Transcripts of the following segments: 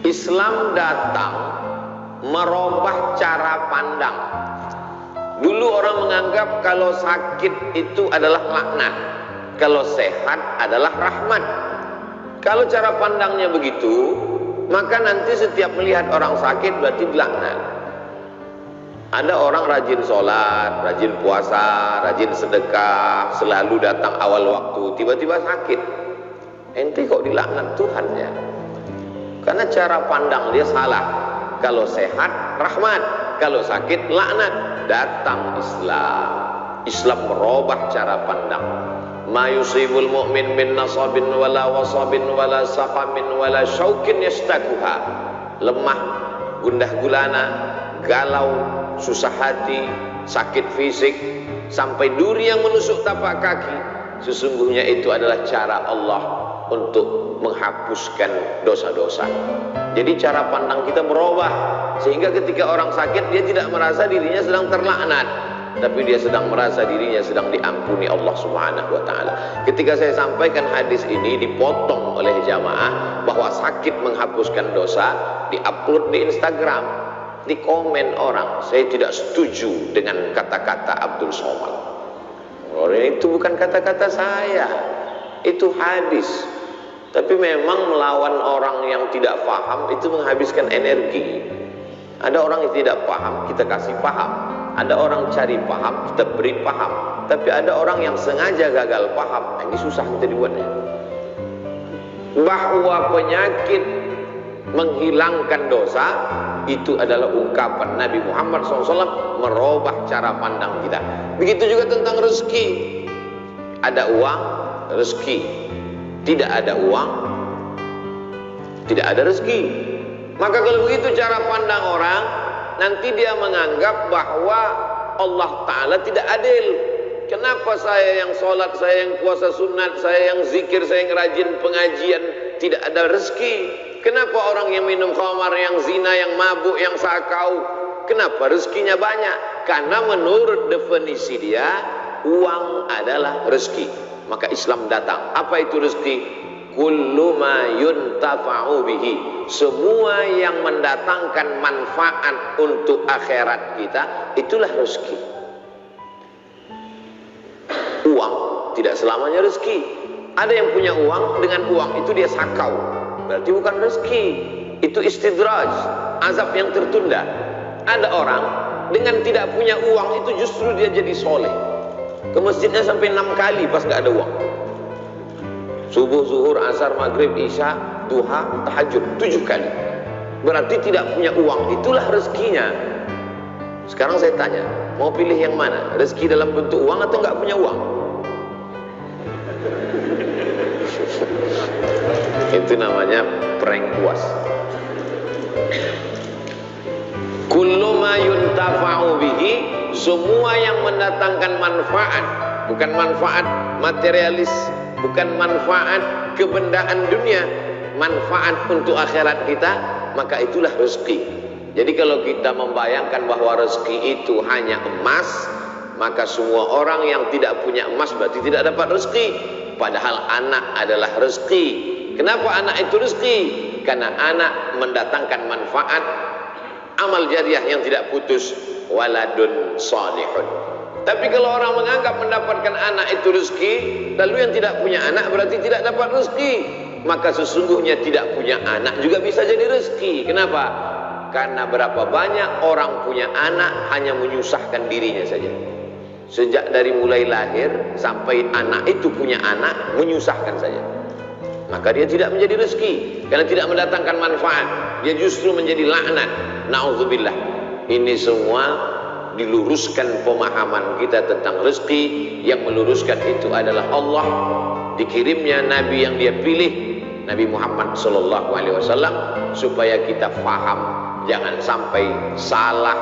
Islam datang merubah cara pandang. Dulu orang menganggap kalau sakit itu adalah laknat, kalau sehat adalah rahmat. Kalau cara pandangnya begitu, maka nanti setiap melihat orang sakit berarti dilaknat. Ada orang rajin sholat, rajin puasa, rajin sedekah, selalu datang awal waktu, tiba-tiba sakit. Ente kok dilaknat Tuhan ya? Karena cara pandang dia salah. Kalau sehat rahmat, kalau sakit laknat. Datang Islam. Islam merubah cara pandang. Ma yusibul mu'min min nasabin wala wasabin wala saqamin wala syaukin yastakuha. Lemah, gundah gulana, galau, susah hati, sakit fisik, sampai duri yang menusuk tapak kaki. Sesungguhnya itu adalah cara Allah untuk menghapuskan dosa-dosa. Jadi cara pandang kita berubah, sehingga ketika orang sakit dia tidak merasa dirinya sedang terlaknat, tapi dia sedang merasa dirinya sedang diampuni Allah Subhanahu wa taala. Ketika saya sampaikan hadis ini, dipotong oleh jamaah bahwa sakit menghapuskan dosa, diupload di Instagram, di komen orang, saya tidak setuju dengan kata-kata Abdul Somad. Itu bukan kata-kata saya, itu hadis. Tapi memang melawan orang yang tidak paham itu menghabiskan energi. Ada orang yang tidak paham, kita kasih paham. Ada orang cari paham, kita beri paham. Tapi ada orang yang sengaja gagal paham, ini susah kita dibuatnya. Bahwa penyakit menghilangkan dosa itu adalah ungkapan Nabi Muhammad SAW merubah cara pandang kita. Begitu juga tentang rezeki. Ada uang, rezeki. Tidak ada uang, tidak ada rezeki. Maka kalau begitu cara pandang orang, nanti dia menganggap bahwa Allah Ta'ala tidak adil. Kenapa saya yang sholat, saya yang puasa sunat, saya yang zikir, saya yang rajin pengajian tidak ada rezeki? Kenapa orang yang minum khamar, yang zina, yang mabuk, yang sakau, kenapa rezekinya banyak? Karena menurut definisi dia, uang adalah rezeki. Maka Islam datang. Apa itu rezeki? Kullu ma yuntafa'u bihi. Semua yang mendatangkan manfaat untuk akhirat kita, itulah rezeki. Uang tidak selamanya rezeki. Ada yang punya uang, dengan uang itu dia sakau, berarti bukan rezeki. Itu istidraj, azab yang tertunda. Ada orang dengan tidak punya uang itu justru dia jadi soleh. Ke masjidnya sampai 6 kali pas gak ada uang. Subuh, zuhur, asar, maghrib, isya, duha, tahajud 7 kali. Berarti tidak punya uang, itulah rezekinya. Sekarang saya tanya, mau pilih yang mana? Rezeki dalam bentuk uang atau gak punya uang? Itu namanya prank puas. Kullu ma yuntafa'u bihi, semua yang mendatangkan manfaat, bukan manfaat materialis, bukan manfaat kebendaan dunia, manfaat untuk akhirat kita, maka itulah rezeki. Jadi kalau kita membayangkan bahwa rezeki itu hanya emas, maka semua orang yang tidak punya emas berarti tidak dapat rezeki. Padahal anak adalah rezeki. Kenapa anak itu rezeki? Karena anak mendatangkan manfaat, amal jariah yang tidak putus, waladun salihun. Tapi kalau orang menganggap mendapatkan anak itu rezeki, lalu yang tidak punya anak berarti tidak dapat rezeki, maka sesungguhnya tidak punya anak juga bisa jadi rezeki. Kenapa? Karena berapa banyak orang punya anak hanya menyusahkan dirinya saja. Sejak dari mulai lahir sampai anak itu punya anak, menyusahkan saja. Maka dia tidak menjadi rezeki, karena tidak mendatangkan manfaat. Dia justru menjadi laknat. Na'udzubillah. Ini semua diluruskan pemahaman kita tentang rezeki. Yang meluruskan itu adalah Allah. Dikirimnya Nabi yang dia pilih, Nabi Muhammad SAW, supaya kita faham, jangan sampai salah.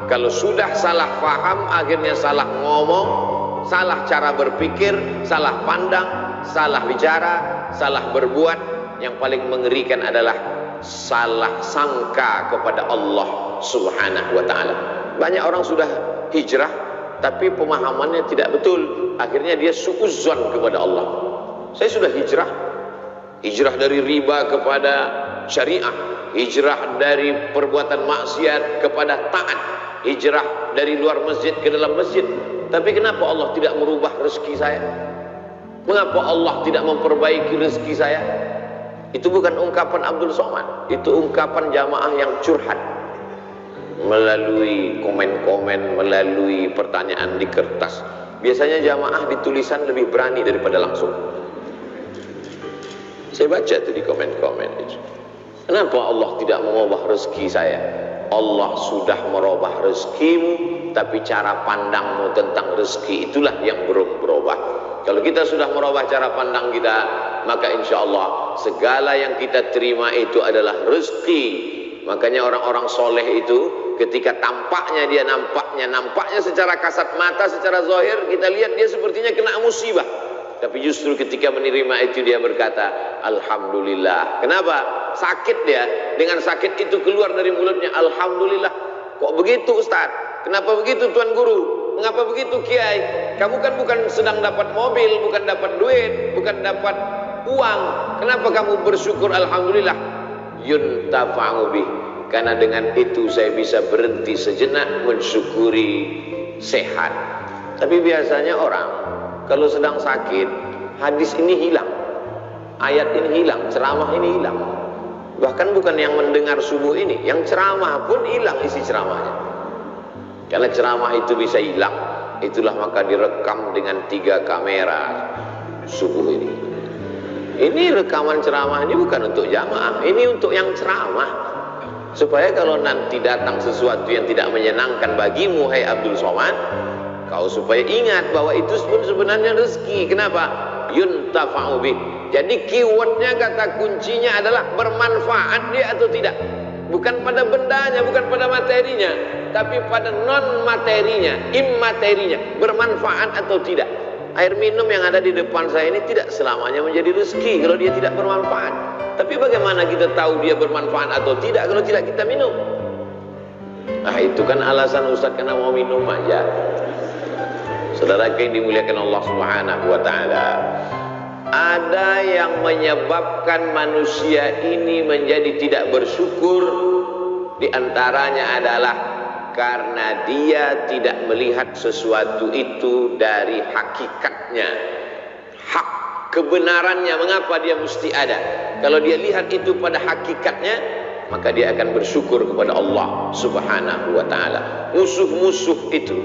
Kalau sudah salah faham, akhirnya salah ngomong, salah cara berpikir, salah pandang, salah bicara, salah berbuat. Yang paling mengerikan adalah salah sangka kepada Allah Subhanahu wa ta'ala. Banyak orang sudah hijrah tapi pemahamannya tidak betul, akhirnya dia suudzon kepada Allah. Saya sudah hijrah dari riba kepada syariah, hijrah dari perbuatan maksiat kepada taat, hijrah dari luar masjid ke dalam masjid. Tapi kenapa Allah tidak merubah rezeki saya? Mengapa Allah tidak memperbaiki rezeki saya? Itu bukan ungkapan Abdul Somad, itu ungkapan jamaah yang curhat melalui komen-komen, melalui pertanyaan di kertas. Biasanya jamaah di tulisan lebih berani daripada langsung. Saya baca tuh di komen-komen itu. Kenapa Allah tidak mengubah rezeki saya? Allah sudah merubah rezekimu, tapi cara pandangmu tentang rezeki itulah yang belum berubah. Kalau kita sudah merubah cara pandang kita, maka insya Allah segala yang kita terima itu adalah rezeki. Makanya orang-orang soleh itu ketika tampaknya dia nampaknya secara kasat mata, secara zahir kita lihat dia sepertinya kena musibah. Tapi justru ketika menerima itu dia berkata, Alhamdulillah. Kenapa? Sakit dia. Dengan sakit itu keluar dari mulutnya, Alhamdulillah. Kok begitu Ustaz? Kenapa begitu Tuan Guru? Mengapa begitu Kiai? Kamu kan bukan sedang dapat mobil, bukan dapat duit, bukan dapat uang. Kenapa kamu bersyukur Alhamdulillah? Yuntafa'u bih, karena dengan itu saya bisa berhenti sejenak mensyukuri sehat. Tapi biasanya orang kalau sedang sakit, hadis ini hilang, ayat ini hilang, ceramah ini hilang. Bahkan bukan yang mendengar subuh ini, yang ceramah pun hilang isi ceramahnya. Karena ceramah itu bisa hilang, itulah maka direkam dengan 3 kamera subuh ini. Ini rekaman ceramah ini bukan untuk jamaah, ini untuk yang ceramah. Supaya kalau nanti datang sesuatu yang tidak menyenangkan bagimu, hai Abdul Somad, kau supaya ingat bahwa itu pun sebenarnya rezeki. Kenapa? Yuntafa'u bih. Jadi keywordnya, kata kuncinya adalah bermanfaat dia atau tidak. Bukan pada bendanya, bukan pada materinya, tapi pada non materinya, immaterinya, bermanfaat atau tidak. Air minum yang ada di depan saya ini tidak selamanya menjadi rezeki kalau dia tidak bermanfaat. Tapi bagaimana kita tahu dia bermanfaat atau tidak kalau tidak kita minum? Nah itu kan alasan Ustaz karena mau minum aja. Saudara yang dimuliakan Allah Subhanahu wa ta'ala, ada yang menyebabkan manusia ini menjadi tidak bersyukur. Di antaranya adalah karena dia tidak melihat sesuatu itu dari hakikatnya, hak kebenarannya. Mengapa dia mesti ada? Kalau dia lihat itu pada hakikatnya, maka dia akan bersyukur kepada Allah Subhanahu wa ta'ala. Musuh-musuh itu,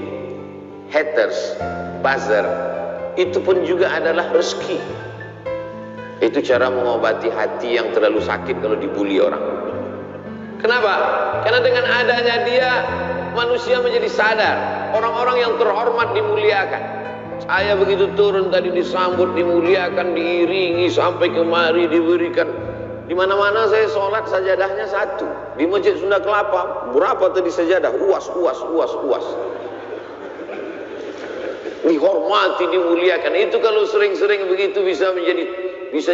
haters, buzzer, itu pun juga adalah rezeki. Itu cara mengobati hati yang terlalu sakit kalau dibully orang. Kenapa? Karena dengan adanya dia, manusia menjadi sadar. Orang-orang yang terhormat dimuliakan. Saya begitu turun tadi disambut, dimuliakan, diiringi sampai kemari diberikan. Di mana-mana saya sholat sajadahnya 1. Di Masjid Sunda Kelapa berapa tadi sajadah? Uas. Dihormati, dimuliakan. Itu kalau sering-sering begitu bisa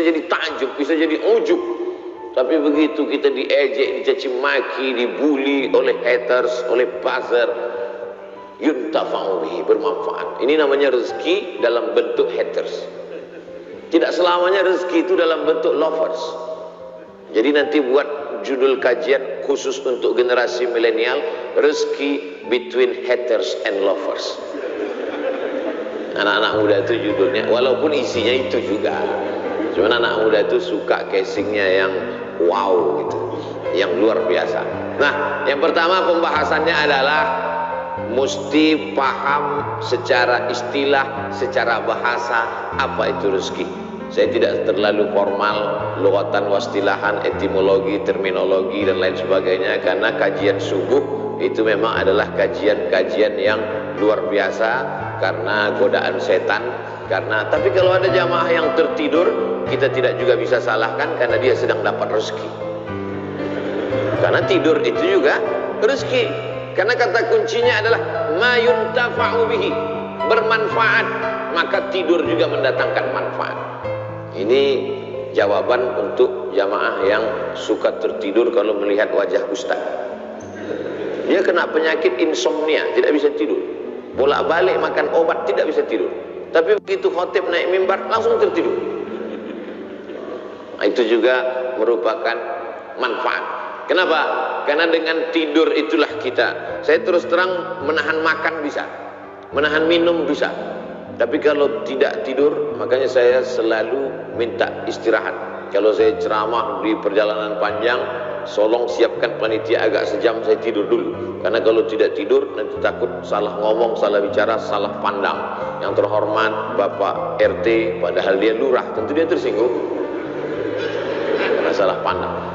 jadi takjub, bisa jadi ujub. Tapi begitu kita diejek, dicaci maki, dibully oleh haters, oleh buzzer, yuntafa'u bihi, bermanfaat. Ini namanya rezeki dalam bentuk haters. Tidak selamanya rezeki itu dalam bentuk lovers. Jadi nanti buat judul kajian khusus untuk generasi milenial, rezeki between haters and lovers. Anak-anak muda itu judulnya, walaupun isinya itu juga. Cuman anak muda itu suka casingnya yang wow gitu, yang luar biasa. Nah, yang pertama pembahasannya adalah mesti paham secara istilah, secara bahasa apa itu rezeki. Saya tidak terlalu formal, lughatan wastilahan, etimologi, terminologi dan lain sebagainya, karena kajian subuh itu memang adalah kajian-kajian yang luar biasa karena godaan setan. Tapi kalau ada jamaah yang tertidur, kita tidak juga bisa salahkan karena dia sedang dapat rezeki. Karena tidur itu juga rezeki. Karena kata kuncinya adalah ma yuntafa'u bihi, bermanfaat. Maka tidur juga mendatangkan manfaat. Ini jawaban untuk jamaah yang suka tertidur kalau melihat wajah ustaz. Dia kena penyakit insomnia, tidak bisa tidur. Bolak-balik makan obat, tidak bisa tidur. Tapi begitu khotib naik mimbar langsung tertidur. Nah, itu juga merupakan manfaat. Kenapa? Karena dengan tidur itulah kita. Saya terus terang menahan makan bisa, menahan minum bisa. Tapi kalau tidak tidur, makanya saya selalu minta istirahat. Kalau saya ceramah di perjalanan panjang, tolong siapkan panitia agak sejam saya tidur dulu. Karena kalau tidak tidur nanti takut salah ngomong, salah bicara, salah pandang. Yang terhormat Bapak RT, padahal dia lurah, tentu dia tersinggung karena salah pandang.